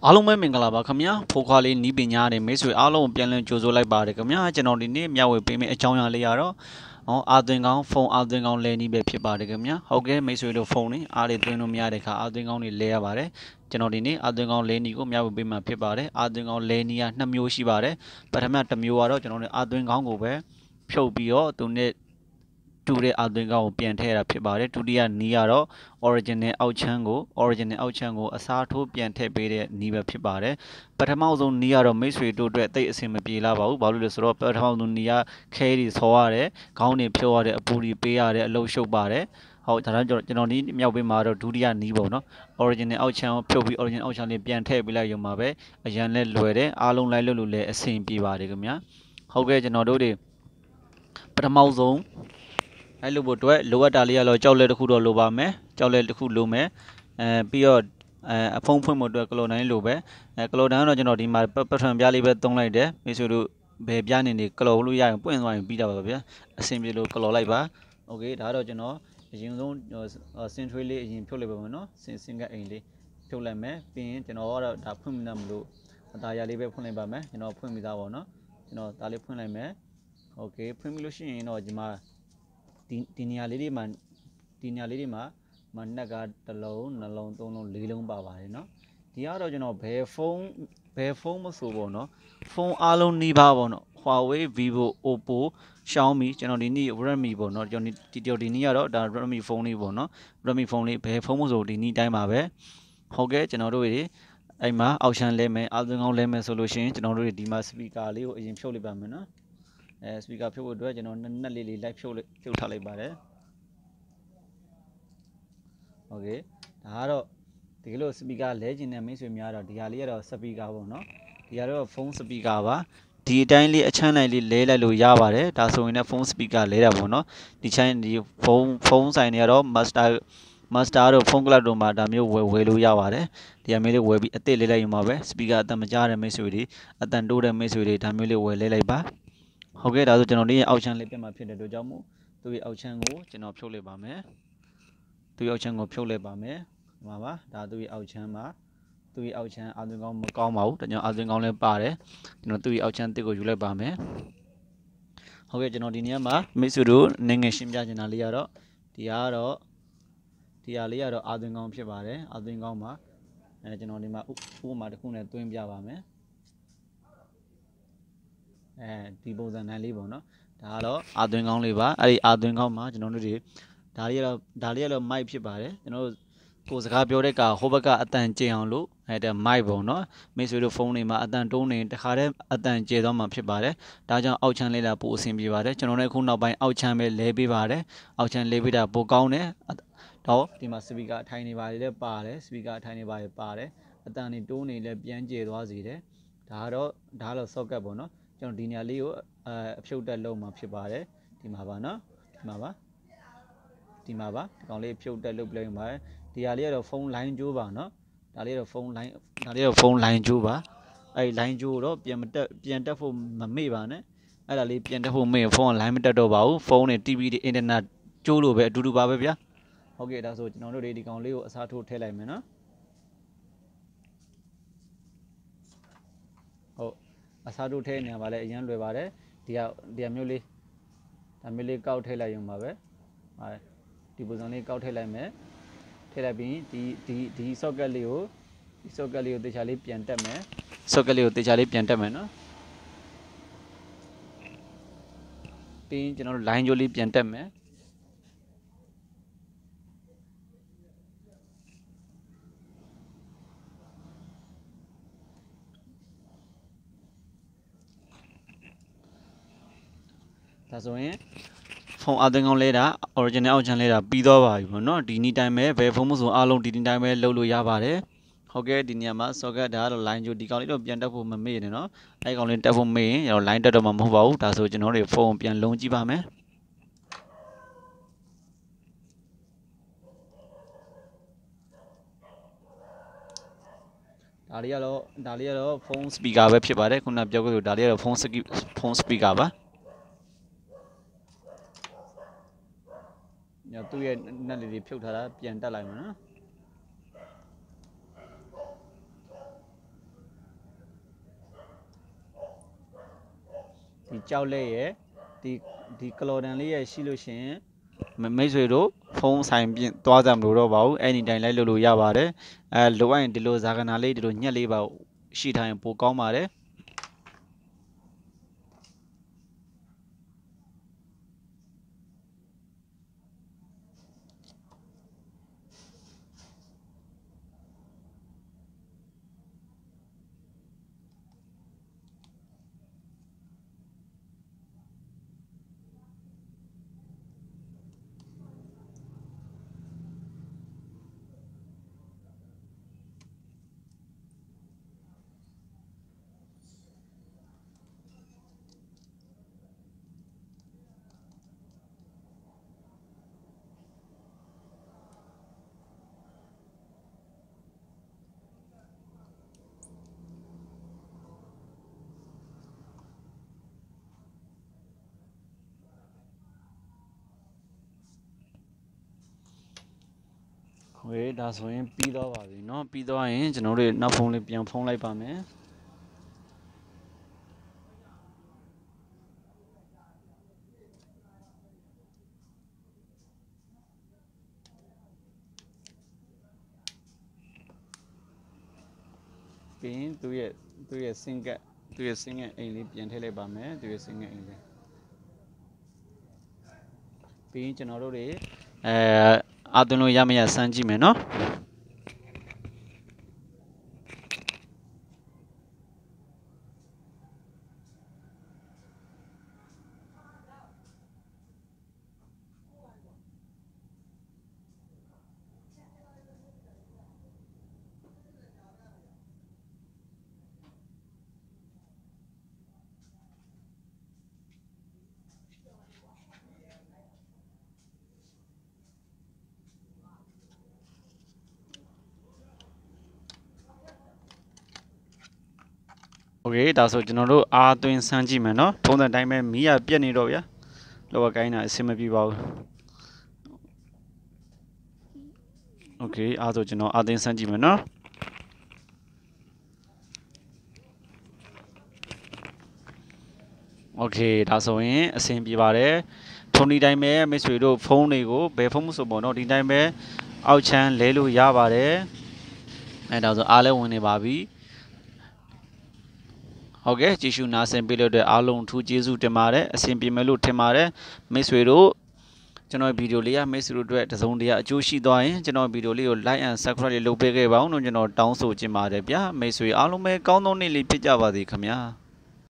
အားလုံးပဲမင်္ဂလာပါခင်ဗျာဖိုခွာလေးနီးပညာတွေမိတ်ဆွေအားလုံးပြန်လည်ကြိုဆိုလိုက်ပါတယ်ခင်ဗျာကျွန်တော်ဒီနေ့မျှဝေပေးမယ့်အကြောင်းအရာလေးကတော့အာသွင်းကောင်းဖုန်းအာသွင်းကောင်းလဲနီးပဲဖြစ်ပါတယ်ခင်ဗျာဟုတ်ကဲ့မိတ်ဆွေတို့ဖုန်းလေးအားတွေသွင်းလို့မရတဲ့အခါအာသွင်းကောင်းတွေလဲရပါတယ်ကျွန်တော်ဒီနေ့အာသွင်းကောင်းလဲနီးကိုမျှဝေပေးမှာဖြစ်ပါတယ်အာသွင်းကောင်းလဲနီးက2မျိုးရှိပါတယ်ပထမတစ်မျိုးကတော့ကျွန်တော်တို့အာသွင်းကောင်းကိုပဲဖြုတ်ပြီးတော့သူနဲ့တူတဲ့အာသွင်းကောင်းကိုပြန်ထည့်ရတာဖြစ်ပါတယ်ဒုတိယနီးကတော့ original အောက်ချမ်းကိုအစားထိုးပြန်ထည့်ပေးတဲ့နီးပဲဖြစ်ပါတယ်ပထမဆုံးနီးကတော့မိတ်ဆွေတို့အတွက်တိတ်အဆင်မပြေလာပါဘူးဘာလို့လဲဆိုတော့ပထမဆုံးနီးကခဲတွေဆော်ရတယ်ခေါင်းတွေဖြုတ်ရတယ်အပူတွေပေးရတယ်အလုံးရှုပ်ပါတယ်ဟုတ်ဒါတော့ကျွန်တော်ဒီမြောက်ပေးမှာတော့ဒုတိယနီးပေါ့နော် original အောက်ချမ်းကိုဖြုတ်ပြီး original အောက်ချမ်းလေးပြန်ထည့်ပေးလိုက်ရုံမှာပဲအရန်လဲလွယ်တယ်အားလုံးလိုက်လို့လည်းအဆင်ပြေပါတယ်ခင်ဗျာဟုတ်ကဲ့ကျွန်တော်တို့တွေပထမဆုံးအဲ့လိုဖို့အတွက်လိုအပ်တာလေးကတော့ကြောက်လက်တစ်ခုတော့လိုပါမယ်ကြောက်လက်တစ်ခုလိုမယ်ပြီးတော့အဖုံးဖွင့်ဖို့အတွက်ကလော်တိုင်းလိုပဲကလော်တိုင်းတော့ကျွန်တော်ဒီမှာပထမပြားလေးပဲသုံးလိုက်တယ်မိတ်ဆွေတို့ဘယ်ပြားနေကလော်လို့ရရင်ပွင့်သွားရင်ပြီးတာပါဗျာအဆင်ပြေလို့ကလော်လိုက်ပါโอเคဒါတော့ကျွန်တော်အရင်ဆုံးစင်ထွေးလေးအရင်ဖြုတ်လိုက်ပါမယ်နော်စင်ကအိမ်လေးဖြုတ်လိုက်မယ်ပြီးရင်ကျွန်တော်ကတော့ဒါဖွင့်မိမလို့အသားရလေးပဲဖွင့်လိုက်ပါမယ်ကျွန်တော်ဖွင့်ပြီးသားပါနော်ကျွန်တော်ဒါလေးဖွင့်လိုက်မယ်โอเคဖွင့်ပြီးလို့ရှိရင်တော့ဒီမှာဒီနေရာလေးတွေမှာမနက်ကတစ်လုံးနှလုံးသုံးလုံးလေးလုံးပါပါတယ်เนาะဒီကတော့ကျွန်တော်ဘယ်ဖုန်းမဆိုပေါ့เนาะဖုန်းအားလုံးနှီးပါပေါ့เนาะ Huawei Vivo Oppo Xiaomi ကျွန်တော်ဒီနေ့ Redmi ပေါ့เนาะကျွန်တော်ဒီနေ့ကတော့ဒါ Redmi ဖုန်းလေးပေါ့เนาะ Redmi ဖုန်းလေးဘယ်ဖုန်းမဆိုဒီနေ့တိုင်းပါပဲဟုတ်ကဲ့ကျွန်တော်တို့တွေအဲ့မှာအောက်ချမ်းလဲမယ်အာသွင်းကောင်းလဲမယ်ဆိုလို့ရှိရင်ကျွန်တော်တို့ဒီမှာ speaker လေးကိုအရင်ဖြုတ်လိုက်ပါမယ်เนาะspeaker ဖြုတ်ဖို့အတွက်ကျွန်တော်နက်လေးလိုက်ဖြုတ်ထားလိုက်ပါတယ်โอเคဒါကတော့ဒီလို speaker လဲကျင်တဲ့မိတ်ဆွေများတော့ဒီဟာလေးကတော့ speaker ပေါ့နော်ဒီကတော့ဖုန်း speaker ပါဒီအတိုင်းလေးအချမ်းလိုက်လေးလဲလိုက်လို့ရပါတယ်ဒါဆိုရင်လည်းဖုန်း speaker လဲတာပေါ့နော်ဒီဖုန်းဆိုင်တွေကတော့ master တို့ဖုန်းကလပ်တို့မှာဒါမျိုးဝယ်လို့ရပါတယ်ဒီအမျိုးလေးဝယ်ပြီးအသစ်လေးလိုက်ယူမှာပဲ speaker အတန်မကြားတဲ့မိတ်ဆွေတွေအတန်တိုးတဲ့မိတ်ဆွေတွေဒါမျိုးလေးဝယ်လဲလိုက်ပါဟုတ်ကဲ့ဒါဆိုကျွန်တော်ဒီအောက်ချမ်းလေးပြတ်မှာဖြစ်တဲ့အတွက်ကြောင့်မို့သူ့ရဲ့အောက်ချမ်းကိုကျွန်တော်ဖြုတ်လိုက်ပါမယ်သူ့ရဲ့အောက်ချမ်းကိုဖြုတ်လိုက်ပါမယ်ဒီမှာပါဒါသူ့ရဲ့အောက်ချမ်းမှာသူ့ရဲ့အောက်ချမ်းအာသွင်းကောင်းမကောင်းပါဘူးဒါကြောင့်အာသွင်းကောင်းလည်းပါတယ်ကျွန်တော်သူ့ရဲ့အောက်ချမ်းတစ်ကိုယူလိုက်ပါမယ်ဟုတ်ကဲ့ကျွန်တော်ဒီနေ့မှာမိတ်ဆွေတို့နေငယ်ရှင်းပြချင်တာလေးကတော့ဒီဟာလေးကတော့အာသွင်းကောင်းဖြစ်ပါတယ်အာသွင်းကောင်းမှာကျွန်တော်ဒီမှာဥပမာတစ်ခုနဲ့သွင်းပြပါမယ်ဒီပုံစံတိုင်းလေးပေါ့နော်ဒါကတော့အာသွင်းကောင်းလေးပါအဲ့ဒီအာသွင်းကောင်းမှာကျွန်တော်တို့တွေဒါလေးကတော့မိုက်ဖြစ်ပါတယ်ကျွန်တော်တို့ကိုစကားပြောတဲ့ကဟိုဘက်ကအတန်ကျအောင်လို့တဲ့မိုက်ပေါ့နော်မိတ်ဆွေတို့ဖုန်းတွေမှာအတန်တုံးနေတခါတည်းအတန်ကျသွားမှာဖြစ်ပါတယ်ဒါကြောင့်အောက်ချမ်းလေးလာပို့အဆင်ပြေပါတယ်ကျွန်တော်လည်းခုနောက်ပိုင်းအောက်ချမ်းပဲလဲပေးပါတယ်အောက်ချမ်းလဲပေးတာပိုကောင်းတယ်တော့ဒီမှာ speaker အထိုင်နေပါလေပါတယ် speaker အထိုင်နေပါလေပါတယ်အတန်နေတိုးနေလဲပြန်ကျသွားစေတယ်ဒါကတော့ socket ပေါ့နော်ကျွန်တော်ဒီနေရာလေးကိုအဖြုတ်တက်လုံးမှာဖြစ်ပါတယ်ဒီမှာပါနော်ဒီမှာပါဒီကောင်လေးဖြုတ်တက်လုပ်ပြလိုက်ပါတယ်ဒီဟာလေးကတော့ဖုန်းလိုင်းကြိုးပါနော်ဒါလေးကတော့ဖုန်းလိုင်းကြိုးပါအဲ့လိုင်းကြိုးတော့ပြန်တက်ဖို့မမေ့ပါနဲ့အဲ့ဒါလေးပြန်တက်ဖို့မေ့ဖုန်းကလိုင်းမတက်တော့ပါဘူးဖုန်းနဲ့ TV တွေအင်တာနက်ကြိုးလို့ပဲအတူတူပါပဲဗျာဟုတ်ကဲ့ဒါဆိုကျွန်တော်တို့ဒီကောင်လေးကိုအစားထိုးထည့်လိုက်မယ်နော်ဟုတ်အစားထိုးထည့်နေပါလေအရင်လွယ်ပါတယ်ဒီမျိုးလေးဒါမျိုးလေးကောက်ထည့်လိုက်ရုံပါပဲဒီပုံစံလေးကောက်ထည့်လိုက်မယ်ထည့်လိုက်ပြီးဒီ socket လေးကိုတေချာလေးပြန်တက်မယ် socket လေးကိုတေချာလေးပြန်တက်မယ်နော်ပြီးရင်ကျွန်တော်တို့ line ကြိုးလေးပြန်တက်မယ်ဒါဆိုရင်ဖုန်းအသွင်းကောင်းလဲတာ original အောက်ချမ်းလဲတာပြီးတော့ပါပြီပေါ့နော်ဒီနေ့တိုင်းပဲဘယ်ဖုန်းမဆိုအားလုံးဒီနေ့တိုင်းပဲလုပ်လို့ရပါတယ်ဟုတ်ကဲ့ဒီနေရာမှာ socket ဒါကတော့ line ကြိုးဒီကောင်လေးတော့ပြန်တက်ဖို့မမေ့နဲ့နော်အဲ့ကောင်လေးတက်ဖို့မေ့ရင်ကျွန်တော် line တက်တော့မှမဟုတ်ပါဘူးဒါဆိုကျွန်တော်တို့ဖုန်းပြန်လုံးကြည့်ပါမယ်ဒါလေးကတော့ဖုန်း speaker ပဲဖြစ်ပါတယ်ခုနပြောခဲ့လို့ဒါလေးကတော့ဖုန်း speaker ပါသူ့ရဲ့နက်လေးတွေဖြုတ်ထားတာပြန်တက်လိုက်မှာနော် ဒီကြောက်လက်ရဲ့ဒီကလော်ဒန်လေးရဲ့ရှိလို့ရှိရင်မိတ်ဆွေတို့ဖုန်းဆိုင်ပြင်သွားကြမလို့တော့ပါဘူးအဲ့ဒီတိုင်းလိုက်လို့ရပါတယ်လိုအပ်ရင်ဒီလိုဇာကနာလေးဒီလိုညက်လေးပါရှိထားရင်ပိုကောင်းပါတယ်โอเคဒါဆိုရင်ပြီးတော့ပါပြီเนาะပြီးတော့ရင်ကျွန်တော်တို့နောက်ဖုန်းလေးပြန်ဖုန်းလိုက်ပါမယ်ပြီးရင်သူ့ရဲ့စင်ကအိမ်လေးပြန်ထည့်လိုက်ပါမယ်သူ့ရဲ့စင်ကအိမ်လေးပြီးရင်ကျွန်တော်တို့တွေအာသွင်းလို့ရမရစမ်းကြည့်မယ်เนาะโอเคဒါဆိုကျွန်တော်တို့အာသွင်းစမ်းကြည့်မယ်เนาะပုံစံတိုင်းပဲမီးရပြက်နေတော့ဗျာလောကကိုင်းတာအဆင်မပြေပါဘူးโอเคအားဆိုကျွန်တော်အာသွင်းစမ်းကြည့်မယ်เนาะโอเคဒါဆိုရင်အဆင်ပြေပါတယ်ထုံဒီတိုင်းပဲမိတ်ဆွေတို့ဖုန်းတွေကိုဘယ်ဖုန်းမှုဆိုပေါ့เนาะဒီတိုင်းပဲအောက်ချမ်းလဲလို့ရပါတယ်ဒါဆိုအားလဲဝင်နေပါပြီဟုတ်ကဲ့ကြည့်ရှုနားဆင်ပေးလို့တဲ့အားလုံးထူးကျေးဇူးတင်ပါတယ်အဆင်ပြေမယ်လို့ထင်ပါတယ်မိတ်ဆွေတို့ကျွန်တော်ဗီဒီယိုလေးကမိတ်ဆွေတို့အတွက်တစုံတရာအကျိုးရှိသွားရင်ကျွန်တော်ဗီဒီယိုလေးကို like and subscribe လေးလုပ်ပေးခဲ့ပါဦးလို့ကျွန်တော်တောင်းဆိုချင်ပါတယ်ဗျာမိတ်ဆွေအားလုံးပဲကောင်းသောနေ့လေးဖြစ်ကြပါစေခင်ဗျာ